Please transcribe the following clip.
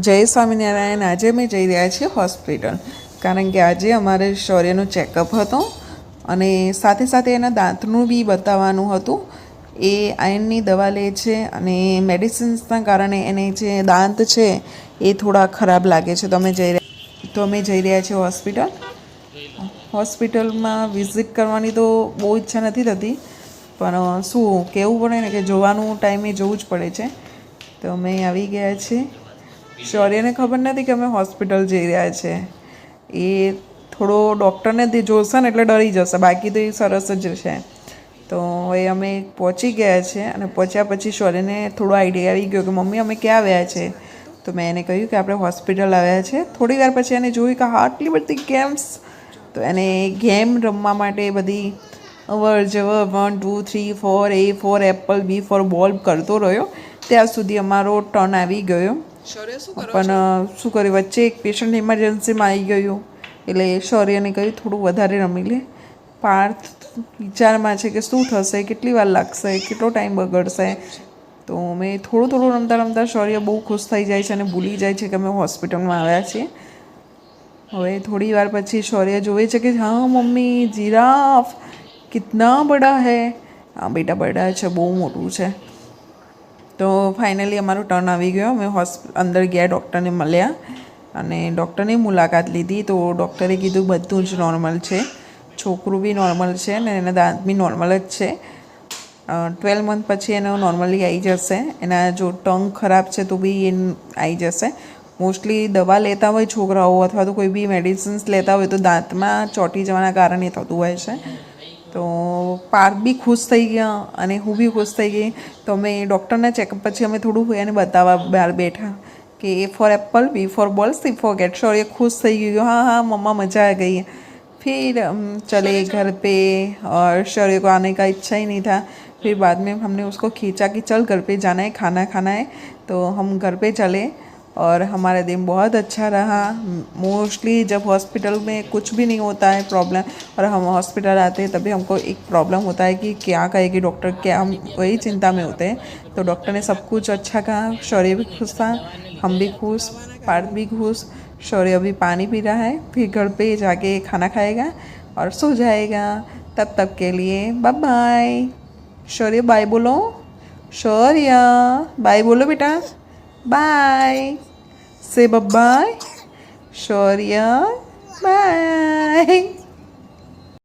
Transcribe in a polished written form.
જય સ્વામિનારાયણ. આજે અમે જઈ રહ્યા છીએ હોસ્પિટલ, કારણ કે આજે અમારે શૌર્યનો ચેકઅપ હતો અને સાથે સાથે એના દાંતનું બી બતાવવાનું હતું. એ આયર્નની દવા લે છે અને મેડિસિન્સના કારણે એને જે દાંત છે એ થોડા ખરાબ લાગે છે. તો અમે જઈ રહ્યા છીએ હોસ્પિટલ. હોસ્પિટલમાં વિઝિટ કરવાની તો બહુ ઈચ્છા નથી થતી, પણ શું કહેવું પડે ને કે જોવાનું ટાઈમે જોવું જ પડે છે. તો અમે આવી ગયા છીએ. શૌર્યને ખબર નથી કે અમે હોસ્પિટલ જઈ રહ્યા છે. એ થોડો ડૉક્ટરને જોશે ને એટલે ડરી જશે, બાકી તો એ સરસ જ છે. તો હવે અમે પહોંચી ગયા છે અને પહોંચ્યા પછી શૌર્યને થોડો આઈડિયા આવી ગયો કે મમ્મી અમે ક્યાં આવ્યા છે. તો મેં એને કહ્યું કે આપણે હોસ્પિટલ આવ્યા છે. થોડી વાર પછી એને જોયું કે આટલી બધી ગેમ્સ, તો એને ગેમ રમવા માટે બધી અવર જવર 1 2 3 4 A for apple, B for ball કરતો રહ્યો. ત્યાં સુધી અમારો ટર્ન આવી ગયો. પણ શું કર્યું, વચ્ચે એક પેશન્ટ ઇમરજન્સીમાં આવી ગયું એટલે શૌર્યને કહ્યું થોડું વધારે રમી લે. પાર્થ વિચારમાં છે કે શું થશે, કેટલી વાર લાગશે, કેટલો ટાઈમ બગડશે. તો મેં થોડું રમતા રમતા શૌર્ય બહુ ખુશ થઈ જાય છે અને ભૂલી જાય છે કે અમે હોસ્પિટલમાં આવ્યા છીએ. હવે થોડી વાર પછી શૌર્ય જોવે છે કે હા મમ્મી જીરાફ કિતના બડા હૈ. હા બેટા બડા છે, બહુ મોટું છે. તો ફાઇનલી અમારો ટર્ન આવી ગયો. અમે અંદર ગયા, ડૉક્ટરને મળ્યા અને ડૉક્ટરની મુલાકાત લીધી. તો ડૉક્ટરે કીધું બધું જ નોર્મલ છે, છોકરું બી નોર્મલ છે ને એના દાંત બી નોર્મલ જ છે. 12 મંથ પછી એનો નોર્મલી આવી જશે. એના જો ટંગ ખરાબ છે તો બી એ આવી જશે. મોસ્ટલી દવા લેતા હોય છોકરાઓ અથવા તો કોઈ બી મેડિસિન્સ લેતા હોય તો દાંતમાં ચોંટી જવાના કારણે થતું હોય છે. તો પાર્થ બી ખુશ થઈ ગયા અને હું બી ખુશ થઈ ગઈ. તો અમે ડૉક્ટરના ચેકઅપ પછી અમે થોડું એને બતાવવા બહાર બેઠા કે A for apple, B for ball, C for cat. Shaurya खुश થઈ ગયું, हाँ हाँ मम्मा मज़ा आ गई. फिर चले घर पे और शौर्य को आने का इच्छा ही नहीं था. फिर बाद में हमने उसको खींचा कि चल घर पे जाना है, खाना खाना है. तो हम घर पे चले और हमारा दिन बहुत अच्छा रहा. मोस्टली जब हॉस्पिटल में कुछ भी नहीं होता है प्रॉब्लम और हम हॉस्पिटल आते हैं तभी हमको एक प्रॉब्लम होता है कि क्या कहेगी डॉक्टर, क्या, हम वही चिंता में होते हैं. तो डॉक्टर ने सब कुछ अच्छा कहा. शौर्य भी खुश था, हम भी खुश, पार्थ भी खुश. शौर्य अभी पानी पी रहा है, फिर घर पे जाके खाना खाएगा और सो जाएगा. तब तक के लिए बाय बाय. शौर्य बाय बोलो. शौर्य बाय बोलो बेटा. बाय. से बाय. शौर्य बाय.